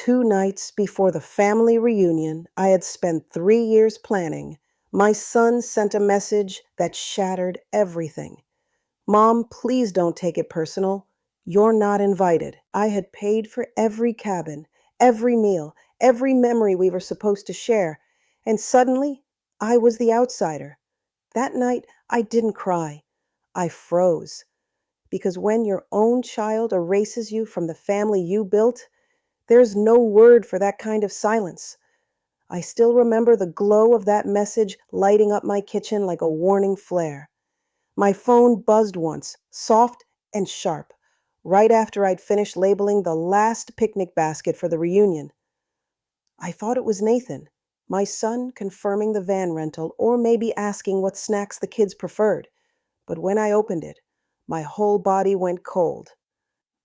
2 nights before the family reunion I had spent 3 years planning, my son sent a message that shattered everything. "Mom, please don't take it personal. You're not invited." I had paid for every cabin, every meal, every memory we were supposed to share, and suddenly I was the outsider. That night I didn't cry. I froze. Because when your own child erases you from the family you built, there's no word for that kind of silence. I still remember the glow of that message lighting up my kitchen like a warning flare. My phone buzzed once, soft and sharp, right after I'd finished labeling the last picnic basket for the reunion. I thought it was Nathan, my son, confirming the van rental or maybe asking what snacks the kids preferred. But when I opened it, my whole body went cold.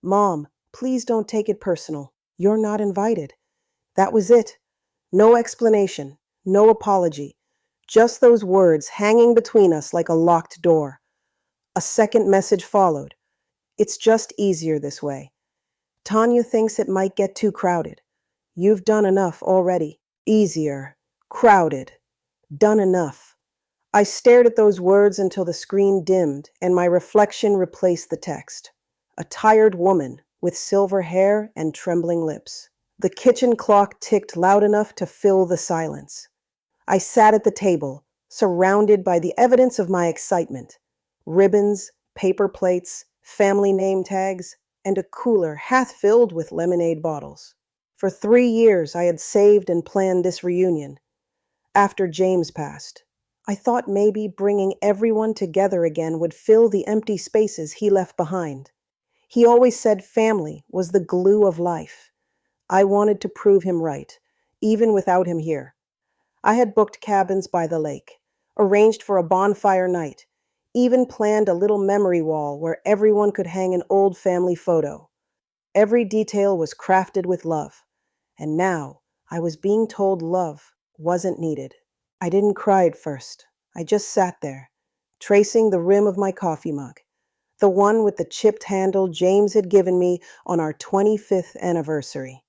"Mom, please don't take it personal. You're not invited." That was it. No explanation, no apology. Just those words hanging between us like a locked door. A second message followed. "It's just easier this way. Tanya thinks it might get too crowded. You've done enough already." Easier. Crowded. Done enough. I stared at those words until the screen dimmed and my reflection replaced the text. A tired woman with silver hair and trembling lips. The kitchen clock ticked loud enough to fill the silence. I sat at the table, surrounded by the evidence of my excitement. Ribbons, paper plates, family name tags, and a cooler half filled with lemonade bottles. For 3 years I had saved and planned this reunion. After James passed, I thought maybe bringing everyone together again would fill the empty spaces he left behind. He always said family was the glue of life. I wanted to prove him right, even without him here. I had booked cabins by the lake, arranged for a bonfire night, even planned a little memory wall where everyone could hang an old family photo. Every detail was crafted with love, and now I was being told love wasn't needed. I didn't cry at first. I just sat there, tracing the rim of my coffee mug, the one with the chipped handle James had given me on our 25th anniversary.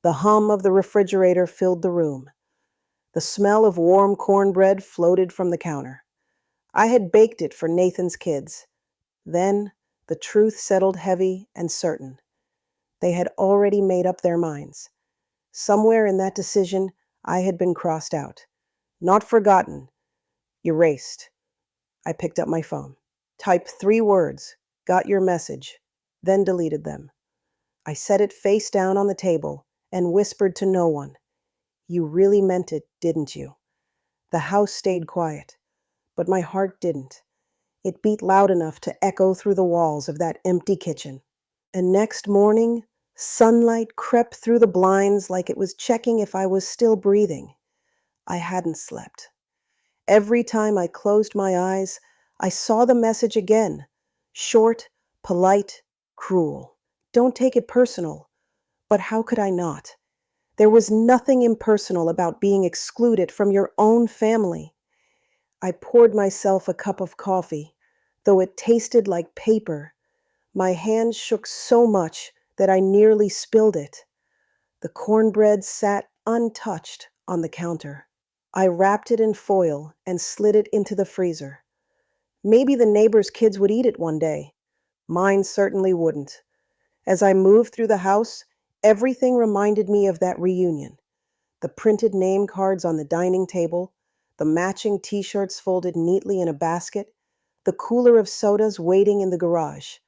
The hum of the refrigerator filled the room. The smell of warm cornbread floated from the counter. I had baked it for Nathan's kids. Then the truth settled heavy and certain. They had already made up their minds. Somewhere in that decision, I had been crossed out. Not forgotten, erased. I picked up my phone, typed 3 words, "Got your message," then deleted them. I set it face down on the table and whispered to no one, "You really meant it, didn't you?" The house stayed quiet, but my heart didn't. It beat loud enough to echo through the walls of that empty kitchen. And next morning, sunlight crept through the blinds like it was checking if I was still breathing. I hadn't slept. Every time I closed my eyes, I saw the message again. Short, polite, cruel. Don't take it personal. But how could I not? There was nothing impersonal about being excluded from your own family. I poured myself a cup of coffee, though it tasted like paper. My hand shook so much that I nearly spilled it. The cornbread sat untouched on the counter. I wrapped it in foil and slid it into the freezer. Maybe the neighbors' kids would eat it one day. Mine certainly wouldn't. As I moved through the house, everything reminded me of that reunion. The printed name cards on the dining table, the matching t-shirts folded neatly in a basket, the cooler of sodas waiting in the garage.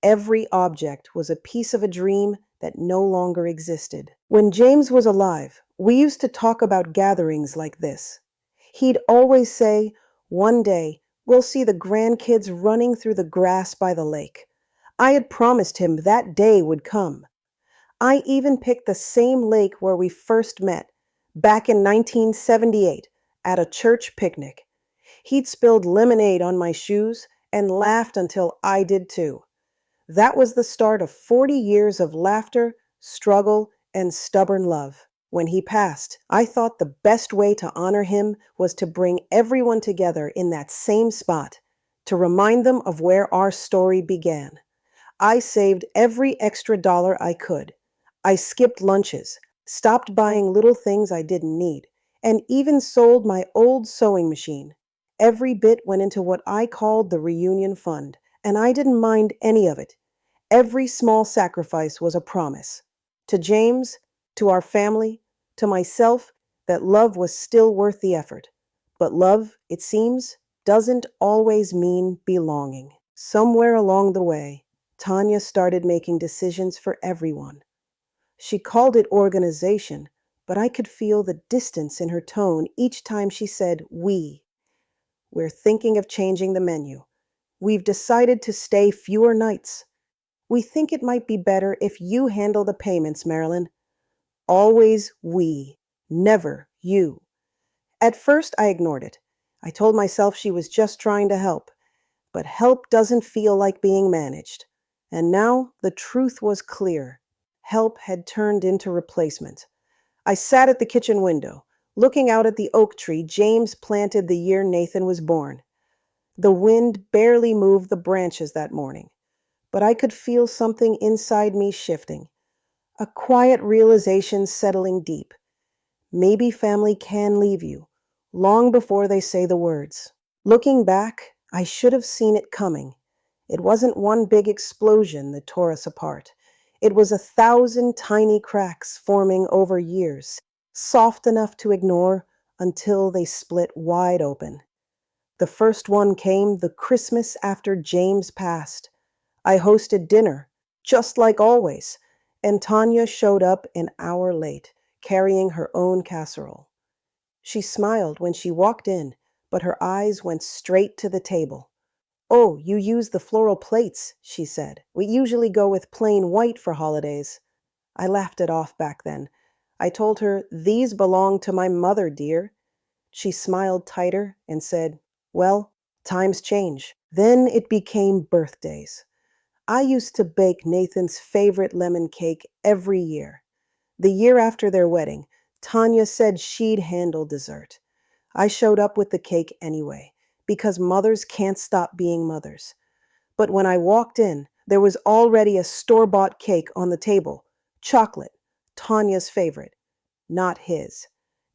Every object was a piece of a dream that no longer existed. When James was alive, we used to talk about gatherings like this. He'd always say, "One day, we'll see the grandkids running through the grass by the lake." I had promised him that day would come. I even picked the same lake where we first met, back in 1978, at a church picnic. He'd spilled lemonade on my shoes and laughed until I did too. That was the start of 40 years of laughter, struggle, and stubborn love. When he passed, I thought the best way to honor him was to bring everyone together in that same spot, to remind them of where our story began. I saved every extra dollar I could. I skipped lunches, stopped buying little things I didn't need, and even sold my old sewing machine. Every bit went into what I called the reunion fund, and I didn't mind any of it. Every small sacrifice was a promise. To James, to our family, to myself, that love was still worth the effort. But love, it seems, doesn't always mean belonging. Somewhere along the way, Tanya started making decisions for everyone. She called it organization, but I could feel the distance in her tone each time she said we. We're thinking of changing the menu. We've decided to stay fewer nights. We think it might be better if you handle the payments, Marilyn. Always we, never you. At first, I ignored it. I told myself she was just trying to help, but help doesn't feel like being managed. And now the truth was clear. Help had turned into replacement. I sat at the kitchen window, looking out at the oak tree James planted the year Nathan was born. The wind barely moved the branches that morning, but I could feel something inside me shifting, a quiet realization settling deep. Maybe family can leave you, long before they say the words. Looking back, I should have seen it coming. It wasn't one big explosion that tore us apart. It was 1,000 tiny cracks forming over years, soft enough to ignore until they split wide open. The first one came the Christmas after James passed. I hosted dinner, just like always, and Tanya showed up an hour late, carrying her own casserole. She smiled when she walked in, but her eyes went straight to the table. "Oh, you use the floral plates," she said. "We usually go with plain white for holidays." I laughed it off back then. I told her, "These belong to my mother, dear." She smiled tighter and said, "Well, times change." Then it became birthdays. I used to bake Nathan's favorite lemon cake every year. The year after their wedding, Tanya said she'd handle dessert. I showed up with the cake anyway, because mothers can't stop being mothers. But when I walked in, there was already a store-bought cake on the table. Chocolate, Tanya's favorite, not his.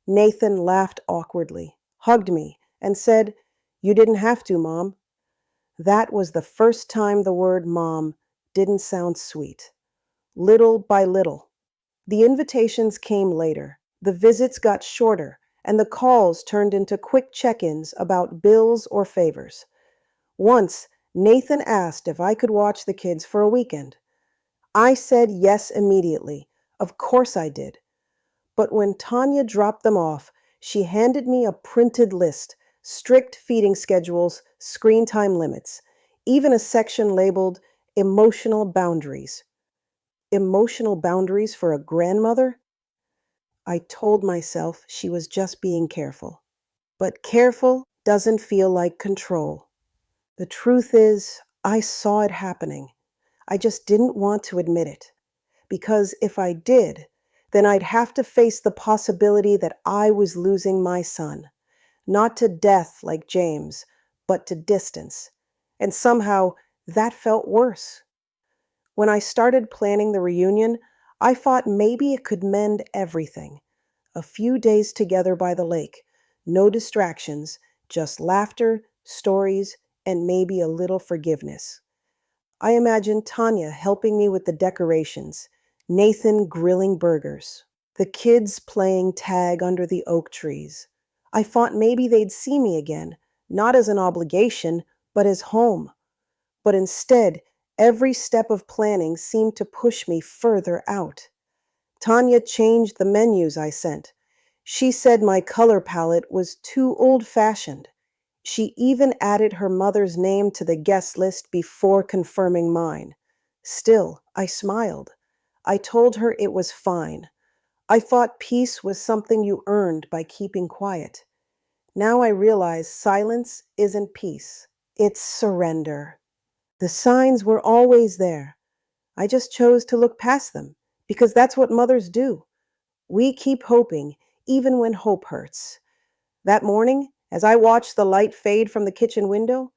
Nathan laughed awkwardly, hugged me, and said, "You didn't have to, Mom." That was the first time the word mom didn't sound sweet. Little by little, the invitations came later, the visits got shorter, and the calls turned into quick check-ins about bills or favors. Once, Nathan asked if I could watch the kids for a weekend. I said yes immediately. Of course I did. But when Tanya dropped them off, she handed me a printed list, strict feeding schedules, screen time limits, even a section labeled emotional boundaries. Emotional boundaries for a grandmother? I told myself she was just being careful. But careful doesn't feel like control. The truth is, I saw it happening. I just didn't want to admit it. Because if I did, then I'd have to face the possibility that I was losing my son. Not to death like James, but to distance. And somehow that felt worse. When I started planning the reunion, I thought maybe it could mend everything. A few days together by the lake, no distractions, just laughter, stories, and maybe a little forgiveness. I imagined Tanya helping me with the decorations, Nathan grilling burgers, the kids playing tag under the oak trees. I thought maybe they'd see me again, not as an obligation, but as home. But instead, every step of planning seemed to push me further out. Tanya changed the menus I sent. She said my color palette was too old-fashioned. She even added her mother's name to the guest list before confirming mine. Still, I smiled. I told her it was fine. I thought peace was something you earned by keeping quiet. Now I realize silence isn't peace. It's surrender. The signs were always there. I just chose to look past them, because that's what mothers do. We keep hoping, even when hope hurts. That morning, as I watched the light fade from the kitchen window,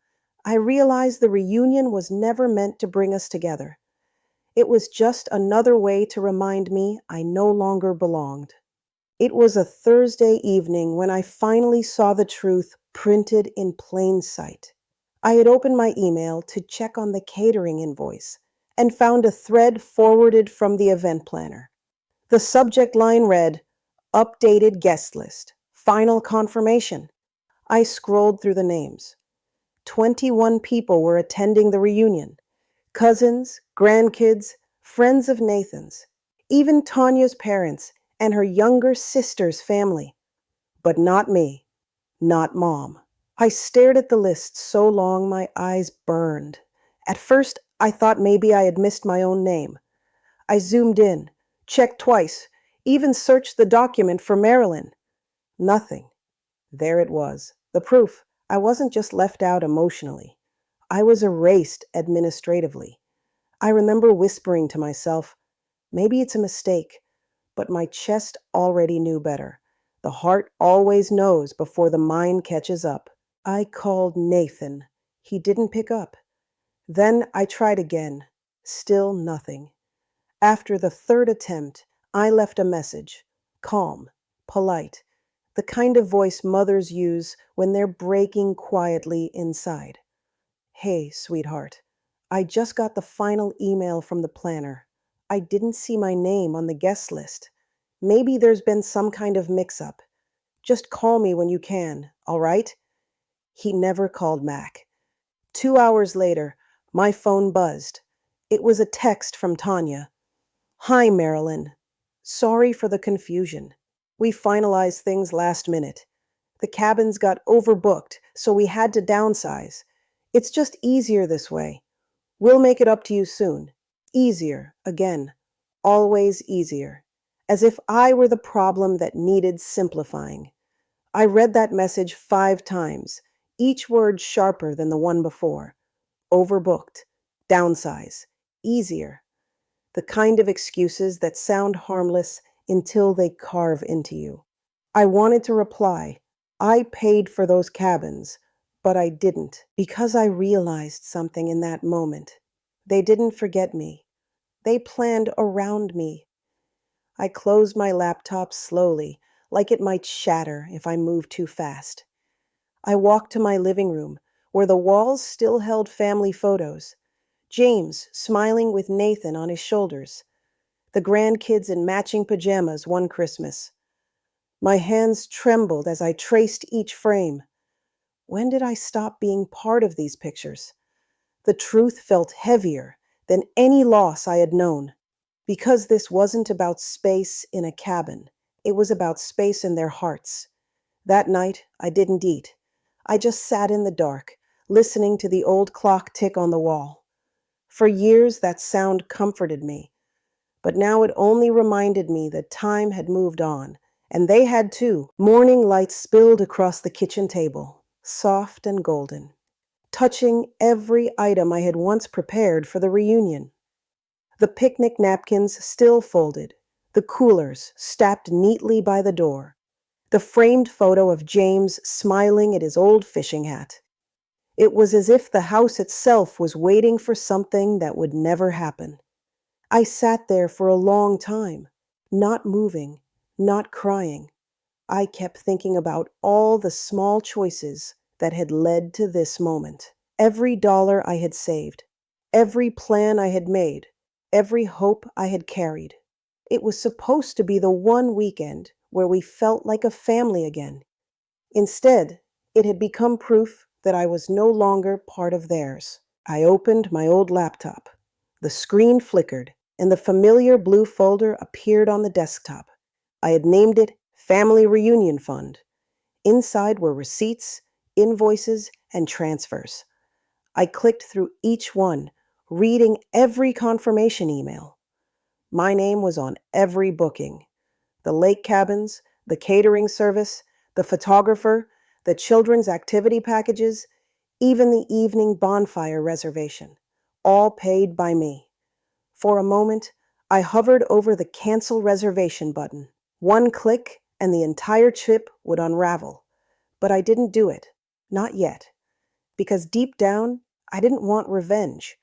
I realized the reunion was never meant to bring us together. It was just another way to remind me I no longer belonged. It was a Thursday evening when I finally saw the truth printed in plain sight. I had opened my email to check on the catering invoice and found a thread forwarded from the event planner. The subject line read, "Updated guest list. Final confirmation." I scrolled through the names. 21 people were attending the reunion. Cousins, grandkids, friends of Nathan's, even Tanya's parents and her younger sister's family. But not me, not Mom. I stared at the list so long my eyes burned. At first, I thought maybe I had missed my own name. I zoomed in, checked twice, even searched the document for Marilyn. Nothing. There it was, the proof. I wasn't just left out emotionally. I was erased administratively. I remember whispering to myself, maybe it's a mistake, but my chest already knew better. The heart always knows before the mind catches up. I called Nathan. He didn't pick up. Then I tried again. Still nothing. After the third attempt, I left a message. Calm, polite, the kind of voice mothers use when they're breaking quietly inside. Hey, sweetheart. I just got the final email from the planner. I didn't see my name on the guest list. Maybe there's been some kind of mix-up. Just call me when you can, all right? He never called back. 2 hours later, my phone buzzed. It was a text from Tanya. "Hi, Marilyn. Sorry for the confusion. We finalized things last minute. The cabins got overbooked, so we had to downsize. It's just easier this way. We'll make it up to you soon." Easier, again. Always easier. As if I were the problem that needed simplifying. I read that message 5 times, each word sharper than the one before. Overbooked. Downsize. Easier. The kind of excuses that sound harmless until they carve into you. I wanted to reply, I paid for those cabins, but I didn't because I realized something in that moment. They didn't forget me. They planned around me. I closed my laptop slowly, like it might shatter if I moved too fast. I walked to my living room, where the walls still held family photos. James smiling with Nathan on his shoulders. The grandkids in matching pajamas one Christmas. My hands trembled as I traced each frame. When did I stop being part of these pictures? The truth felt heavier than any loss I had known. Because this wasn't about space in a cabin. It was about space in their hearts. That night, I didn't eat. I just sat in the dark, listening to the old clock tick on the wall. For years, that sound comforted me. But now it only reminded me that time had moved on, and they had too. Morning light spilled across the kitchen table, soft and golden, touching every item I had once prepared for the reunion. The picnic napkins still folded, the coolers stacked neatly by the door, the framed photo of James smiling at his old fishing hat. It was as if the house itself was waiting for something that would never happen. I sat there for a long time, not moving, not crying. I kept thinking about all the small choices that had led to this moment. Every dollar I had saved, every plan I had made, every hope I had carried. It was supposed to be the one weekend where we felt like a family again. Instead, it had become proof that I was no longer part of theirs. I opened my old laptop. The screen flickered, and the familiar blue folder appeared on the desktop. I had named it Family Reunion Fund. Inside were receipts, invoices, and transfers. I clicked through each one, reading every confirmation email. My name was on every booking. The lake cabins, the catering service, the photographer, the children's activity packages, even the evening bonfire reservation, all paid by me. For a moment, I hovered over the cancel reservation button. One click and the entire trip would unravel. But I didn't do it. Not yet. Because deep down, I didn't want revenge.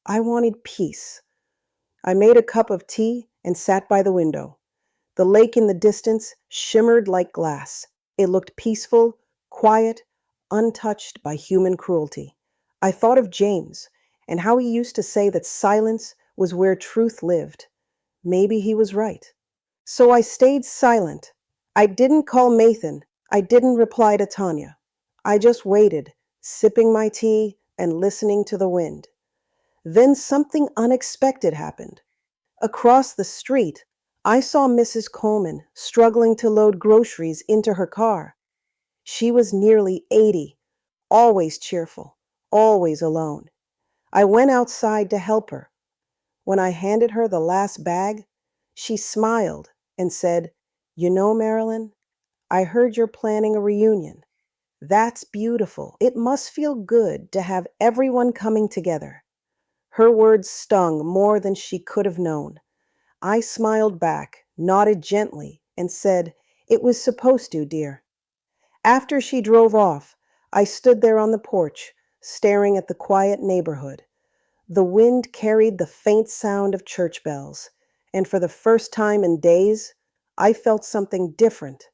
I wanted peace. I made a cup of tea and sat by the window. The lake in the distance shimmered like glass. It looked peaceful, quiet, untouched by human cruelty. I thought of James and how he used to say that silence was where truth lived. Maybe he was right. So I stayed silent. I didn't call Nathan. I didn't reply to Tanya. I just waited, sipping my tea and listening to the wind. Then something unexpected happened. Across the street, I saw Mrs. Coleman struggling to load groceries into her car. She was nearly 80, always cheerful, always alone. I went outside to help her. When I handed her the last bag, she smiled and said, "You know, Marilyn, I heard you're planning a reunion. That's beautiful. It must feel good to have everyone coming together." Her words stung more than she could have known. I smiled back, nodded gently, and said, "It was supposed to, dear." After she drove off, I stood there on the porch, staring at the quiet neighborhood. The wind carried the faint sound of church bells, and for the first time in days, I felt something different.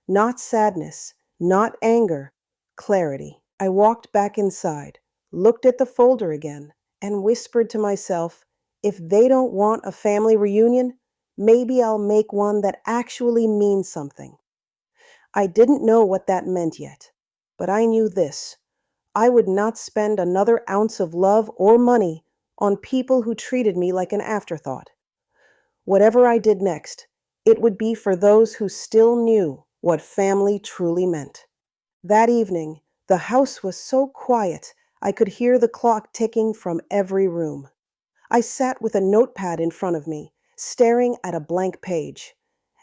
Not sadness, not anger, clarity. I walked back inside, looked at the folder again, and whispered to myself, if they don't want a family reunion, maybe I'll make one that actually means something. I didn't know what that meant yet, but I knew this. I would not spend another ounce of love or money on people who treated me like an afterthought. Whatever I did next, it would be for those who still knew what family truly meant. That evening, the house was so quiet I could hear the clock ticking from every room. I sat with a notepad in front of me, staring at a blank page.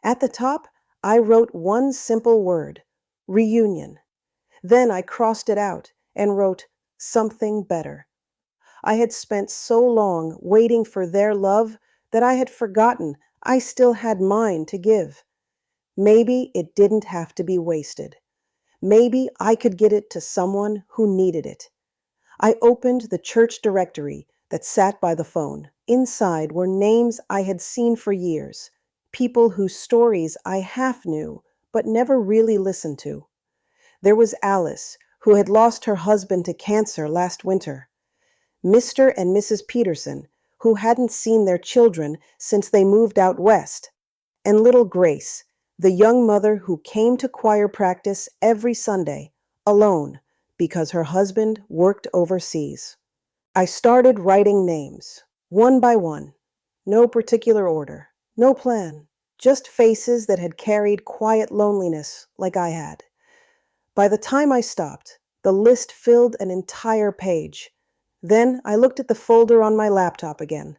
At the top, I wrote one simple word, reunion. Then I crossed it out and wrote something better. I had spent so long waiting for their love that I had forgotten I still had mine to give. Maybe it didn't have to be wasted. Maybe I could get it to someone who needed it. I opened the church directory that sat by the phone. Inside were names I had seen for years, people whose stories I half knew but never really listened to. There was Alice, who had lost her husband to cancer last winter. Mr. and Mrs. Peterson, who hadn't seen their children since they moved out west. And little Grace, the young mother who came to choir practice every Sunday, alone, because her husband worked overseas. I started writing names, one by one. No particular order, no plan, just faces that had carried quiet loneliness like I had. By the time I stopped, the list filled an entire page. Then I looked at the folder on my laptop again,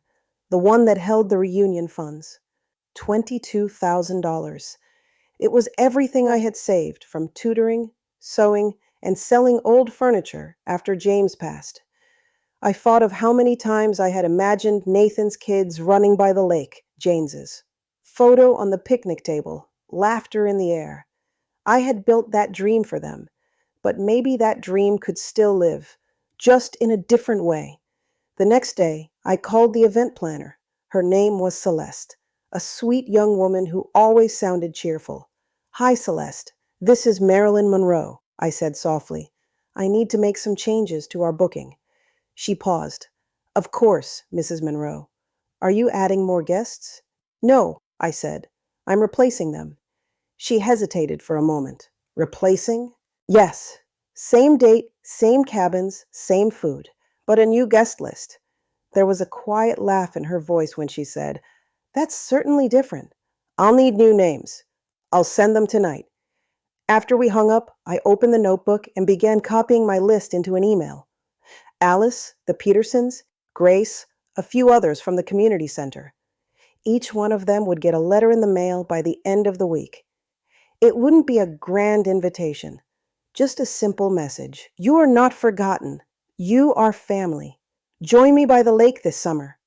the one that held the reunion funds. $22,000. It was everything I had saved from tutoring, sewing, and selling old furniture after James passed. I thought of how many times I had imagined Nathan's kids running by the lake, James's. Photo on the picnic table, laughter in the air. I had built that dream for them, but maybe that dream could still live, just in a different way. The next day, I called the event planner. Her name was Celeste, a sweet young woman who always sounded cheerful. "Hi, Celeste. This is Marilyn Monroe," I said softly. "I need to make some changes to our booking." She paused. "Of course, Mrs. Monroe. Are you adding more guests?" "No," I said. "I'm replacing them." She hesitated for a moment. "Replacing?" "Yes. Same date, same cabins, same food, but a new guest list." There was a quiet laugh in her voice when she said, "That's certainly different. I'll need new names. I'll send them tonight." After we hung up, I opened the notebook and began copying my list into an email. Alice, the Petersons, Grace, a few others from the community center. Each one of them would get a letter in the mail by the end of the week. It wouldn't be a grand invitation, just a simple message. "You are not forgotten. You are family. Join me by the lake this summer."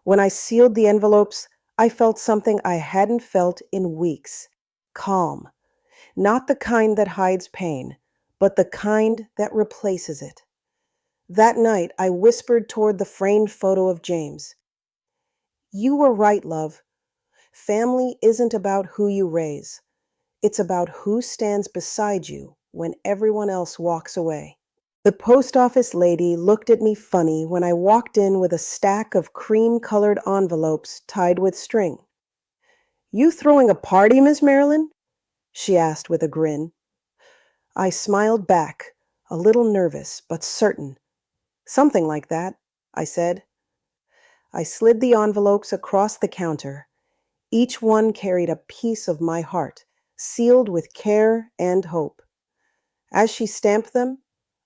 When I sealed the envelopes, I felt something I hadn't felt in weeks. Calm. Not the kind that hides pain, but the kind that replaces it. That night, I whispered toward the framed photo of James. You were right, love. Family isn't about who you raise. It's about who stands beside you when everyone else walks away. The post office lady looked at me funny when I walked in with a stack of cream-colored envelopes tied with string. You throwing a party, Miss Marilyn? She asked with a grin. I smiled back, a little nervous but certain. Something like that, I said. I slid the envelopes across the counter. Each one carried a piece of my heart, sealed with care and hope. As she stamped them,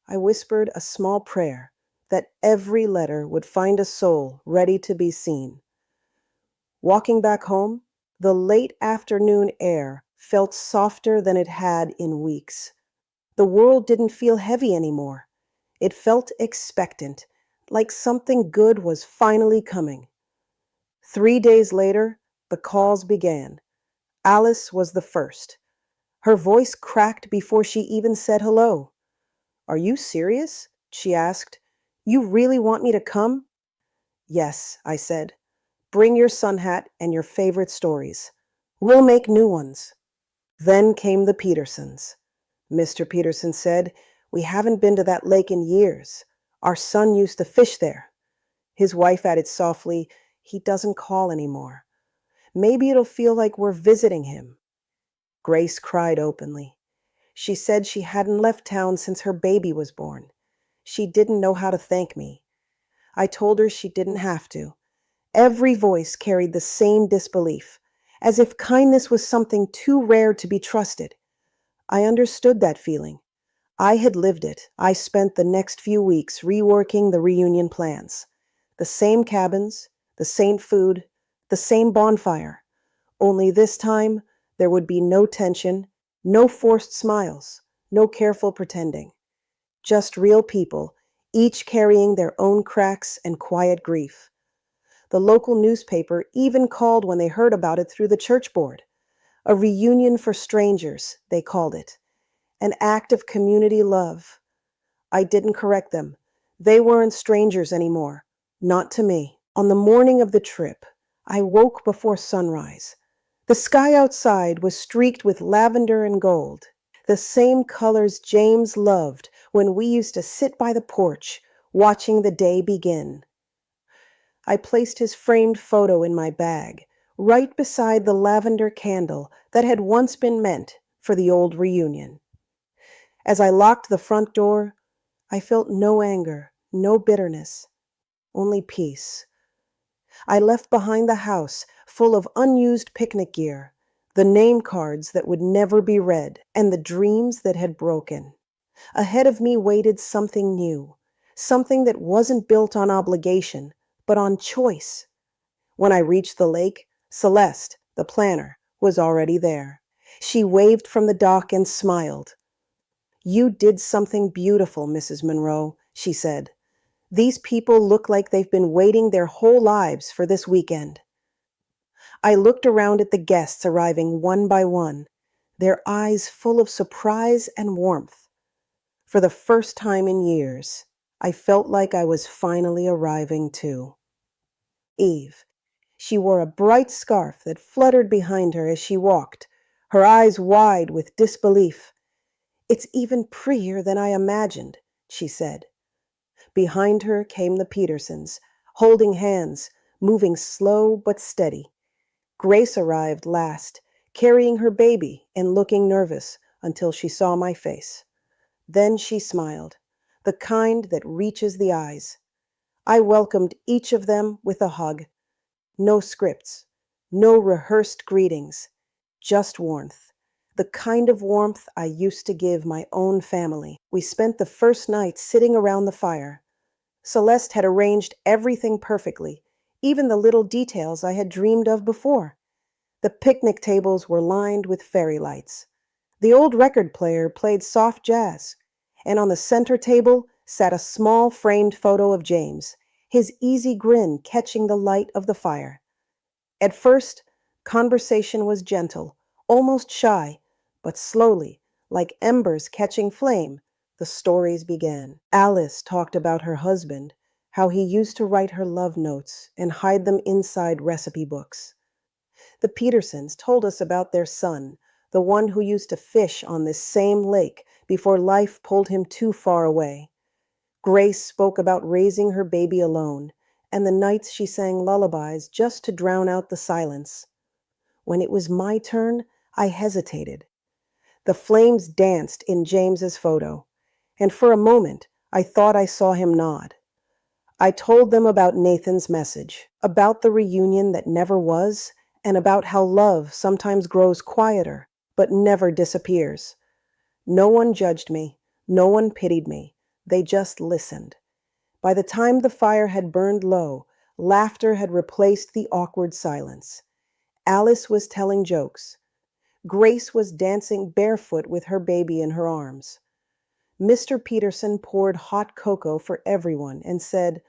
I whispered a small prayer that every letter would find a soul ready to be seen. Walking back home, the late afternoon air felt softer than it had in weeks. The world didn't feel heavy anymore. It felt expectant, like something good was finally coming. 3 days later, the calls began. Alice was the first. Her voice cracked before she even said hello. Are you serious? She asked. You really want me to come? Yes, I said. Bring your sun hat and your favorite stories. We'll make new ones. Then came the Petersons. Mr. Peterson said, we haven't been to that lake in years. Our son used to fish there. His wife added softly, he doesn't call anymore. Maybe it'll feel like we're visiting him. Grace cried openly. She said she hadn't left town since her baby was born. She didn't know how to thank me. I told her she didn't have to. Every voice carried the same disbelief, as if kindness was something too rare to be trusted. I understood that feeling. I had lived it. I spent the next few weeks reworking the reunion plans. The same cabins, the same food, the same bonfire. Only this time, there would be no tension, no forced smiles, no careful pretending. Just real people, each carrying their own cracks and quiet grief. The local newspaper even called when they heard about it through the church board. A reunion for strangers, they called it. An act of community love. I didn't correct them. They weren't strangers anymore. Not to me. On the morning of the trip, I woke before sunrise. The sky outside was streaked with lavender and gold, the same colors James loved when we used to sit by the porch, watching the day begin. I placed his framed photo in my bag, right beside the lavender candle that had once been meant for the old reunion. As I locked the front door, I felt no anger, no bitterness, only peace. I left behind the house full of unused picnic gear, the name cards that would never be read, and the dreams that had broken. Ahead of me waited something new, something that wasn't built on obligation, but on choice. When I reached the lake, Celeste, the planner, was already there. She waved from the dock and smiled. You did something beautiful, Mrs. Monroe, she said. These people look like they've been waiting their whole lives for this weekend. I looked around at the guests arriving one by one, their eyes full of surprise and warmth. For the first time in years, I felt like I was finally arriving too. Eve. She wore a bright scarf that fluttered behind her as she walked, her eyes wide with disbelief. It's even prettier than I imagined, she said. Behind her came the Petersons, holding hands, moving slow but steady. Grace arrived last, carrying her baby and looking nervous until she saw my face. Then she smiled, the kind that reaches the eyes. I welcomed each of them with a hug. No scripts, no rehearsed greetings, just warmth. The kind of warmth I used to give my own family. We spent the first night sitting around the fire. Celeste had arranged everything perfectly, even the little details I had dreamed of before. The picnic tables were lined with fairy lights. The old record player played soft jazz, and on the center table sat a small framed photo of James, his easy grin catching the light of the fire. At first, conversation was gentle, almost shy, but slowly, like embers catching flame, the stories began. Alice talked about her husband, how he used to write her love notes and hide them inside recipe books. The Petersons told us about their son, the one who used to fish on this same lake before life pulled him too far away. Grace spoke about raising her baby alone, and the nights she sang lullabies just to drown out the silence. When it was my turn, I hesitated. The flames danced in James's photo, and for a moment I thought I saw him nod. I told them about Nathan's message, about the reunion that never was, and about how love sometimes grows quieter, but never disappears. No one judged me, no one pitied me, they just listened. By the time the fire had burned low, laughter had replaced the awkward silence. Alice was telling jokes. Grace was dancing barefoot with her baby in her arms. Mr. Peterson poured hot cocoa for everyone and said,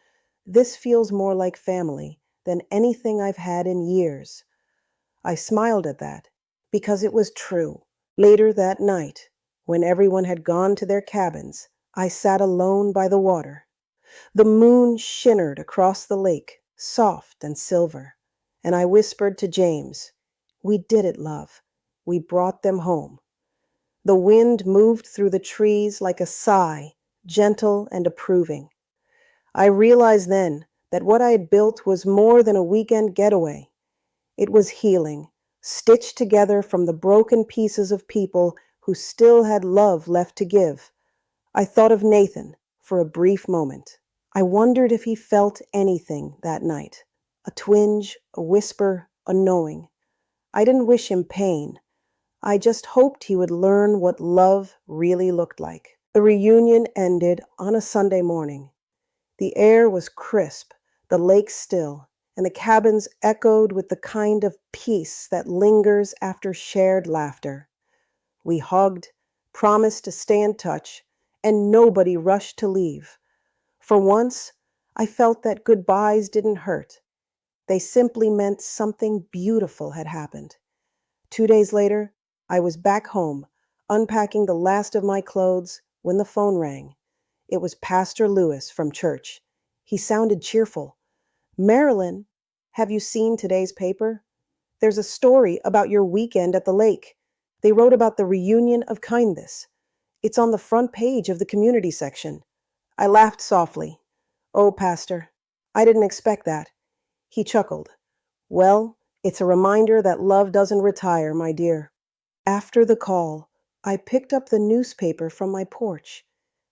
"This feels more like family than anything I've had in years." I smiled at that, because it was true. Later that night, when everyone had gone to their cabins, I sat alone by the water. The moon shimmered across the lake, soft and silver, and I whispered to James, "We did it, love. We brought them home." The wind moved through the trees like a sigh, gentle and approving. I realized then that what I had built was more than a weekend getaway. It was healing, stitched together from the broken pieces of people who still had love left to give. I thought of Nathan for a brief moment. I wondered if he felt anything that night. A twinge, a whisper, a knowing. I didn't wish him pain. I just hoped he would learn what love really looked like. The reunion ended on a Sunday morning. The air was crisp, the lake still, and the cabins echoed with the kind of peace that lingers after shared laughter. We hugged, promised to stay in touch, and nobody rushed to leave. For once, I felt that goodbyes didn't hurt. They simply meant something beautiful had happened. 2 days later, I was back home, unpacking the last of my clothes, when the phone rang. It was Pastor Lewis from church. He sounded cheerful. "Marilyn, have you seen today's paper? There's a story about your weekend at the lake. They wrote about the reunion of kindness. It's on the front page of the community section." I laughed softly. "Oh, Pastor, I didn't expect that." He chuckled. "Well, it's a reminder that love doesn't retire, my dear." After the call, I picked up the newspaper from my porch.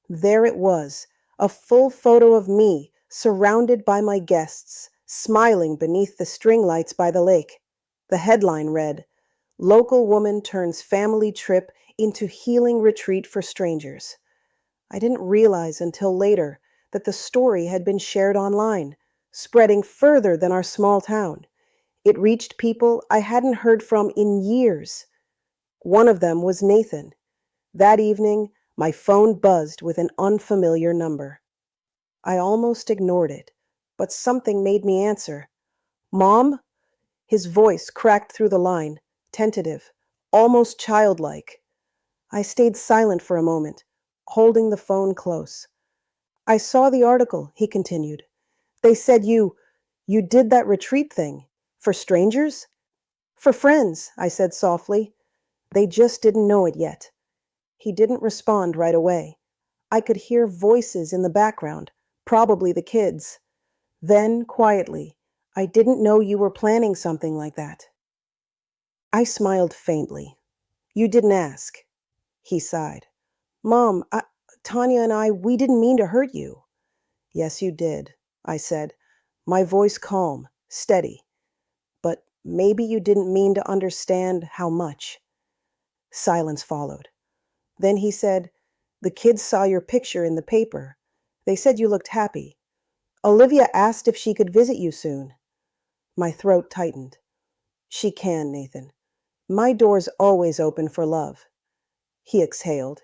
There it was, a full photo of me, surrounded by my guests, smiling beneath the string lights by the lake. The headline read, "Local Woman Turns Family Trip into Healing Retreat for Strangers." I didn't realize until later that the story had been shared online, spreading further than our small town. It reached people I hadn't heard from in years. One of them was Nathan. That evening, my phone buzzed with an unfamiliar number. I almost ignored it, but something made me answer. "Mom?" His voice cracked through the line, tentative, almost childlike. I stayed silent for a moment, holding the phone close. "I saw the article," he continued. "They said you did that retreat thing. For strangers?" "For friends," I said softly. "They just didn't know it yet." He didn't respond right away. I could hear voices in the background, probably the kids. Then, quietly, "I didn't know you were planning something like that." I smiled faintly. "You didn't ask." He sighed. "Mom, Tanya and I, we didn't mean to hurt you." "Yes, you did," I said, my voice calm, steady. "But maybe you didn't mean to understand how much." Silence followed. Then he said, "The kids saw your picture in the paper. They said you looked happy. Olivia asked if she could visit you soon." My throat tightened. "She can, Nathan. My door's always open for love." He exhaled.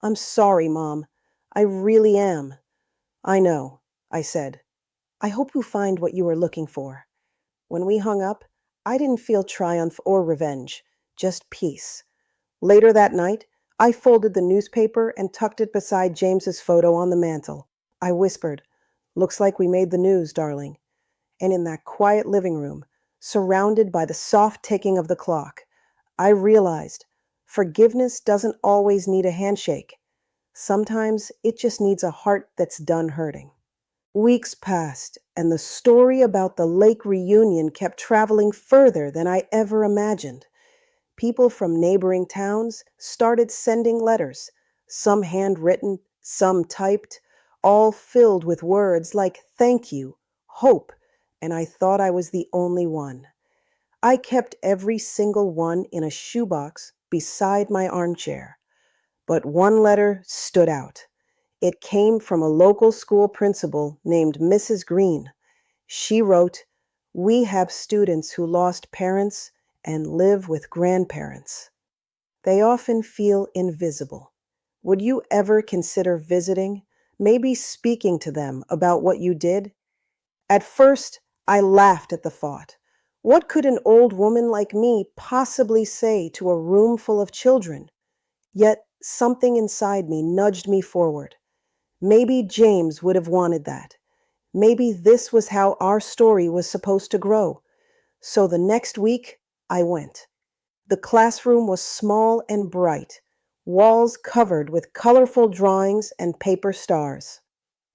"I'm sorry, Mom. I really am." "I know," I said. "I hope you find what you were looking for." When we hung up, I didn't feel triumph or revenge, just peace. Later that night, I folded the newspaper and tucked it beside James's photo on the mantel. I whispered, Looks like we made the news, darling. And in that quiet living room, surrounded by the soft ticking of the clock, I realized forgiveness doesn't always need a handshake. Sometimes it just needs a heart that's done hurting. Weeks passed, and the story about the lake reunion kept traveling further than I ever imagined. People from neighboring towns started sending letters, some handwritten, some typed, all filled with words like thank you, hope, and I thought I was the only one. I kept every single one in a shoebox beside my armchair. But one letter stood out. It came from a local school principal named Mrs. Green. She wrote, "We have students who lost parents and live with grandparents. They often feel invisible. Would you ever consider visiting, maybe speaking to them about what you did?" At first, I laughed at the thought. What could an old woman like me possibly say to a room full of children? Yet something inside me nudged me forward. Maybe James would have wanted that. Maybe this was how our story was supposed to grow. So the next week, I went. The classroom was small and bright, walls covered with colorful drawings and paper stars.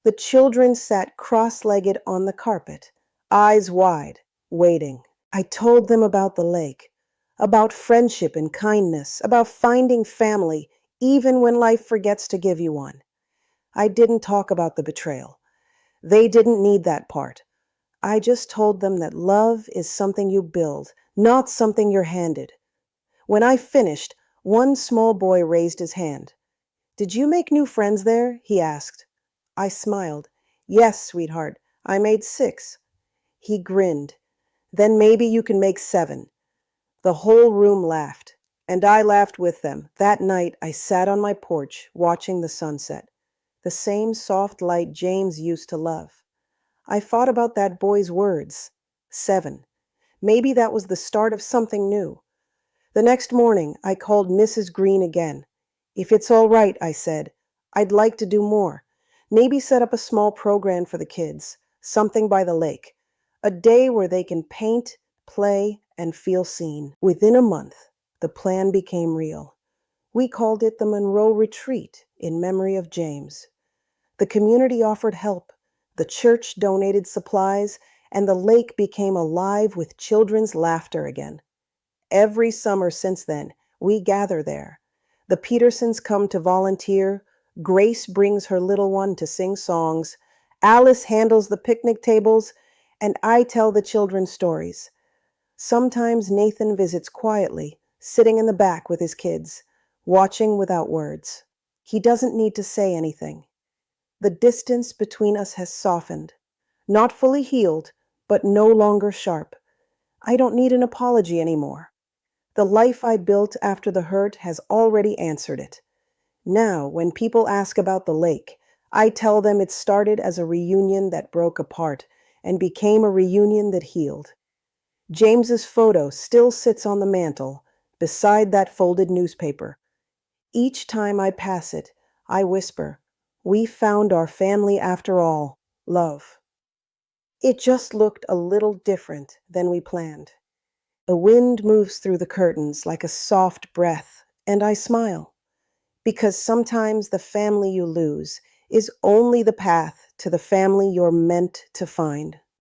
The children sat cross-legged on the carpet, eyes wide, waiting. I told them about the lake, about friendship and kindness, about finding family even when life forgets to give you one. I didn't talk about the betrayal. They didn't need that part. I just told them that love is something you build, not something you're handed. When I finished, one small boy raised his hand. "Did you make new friends there?" he asked. I smiled. "Yes, sweetheart, I made 6. He grinned. "Then maybe you can make 7. The whole room laughed, and I laughed with them. That night, I sat on my porch watching the sunset, the same soft light James used to love. I thought about that boy's words. 7. Maybe that was the start of something new. The next morning, I called Mrs. Green again. "If it's all right," I said, "I'd like to do more. Maybe set up a small program for the kids, something by the lake. A day where they can paint, play, and feel seen." Within a month, the plan became real. We called it the Monroe Retreat in memory of James. The community offered help, the church donated supplies, and the lake became alive with children's laughter again. Every summer since then, we gather there. The Petersons come to volunteer, Grace brings her little one to sing songs, Alice handles the picnic tables, and I tell the children stories. Sometimes Nathan visits quietly, sitting in the back with his kids, watching without words. He doesn't need to say anything. The distance between us has softened, not fully healed, but no longer sharp. I don't need an apology anymore. The life I built after the hurt has already answered it. Now, when people ask about the lake, I tell them it started as a reunion that broke apart and became a reunion that healed. James's photo still sits on the mantel, beside that folded newspaper. Each time I pass it, I whisper, "We found our family after all, love." It just looked a little different than we planned. The wind moves through the curtains like a soft breath, and I smile, because sometimes the family you lose is only the path to the family you're meant to find.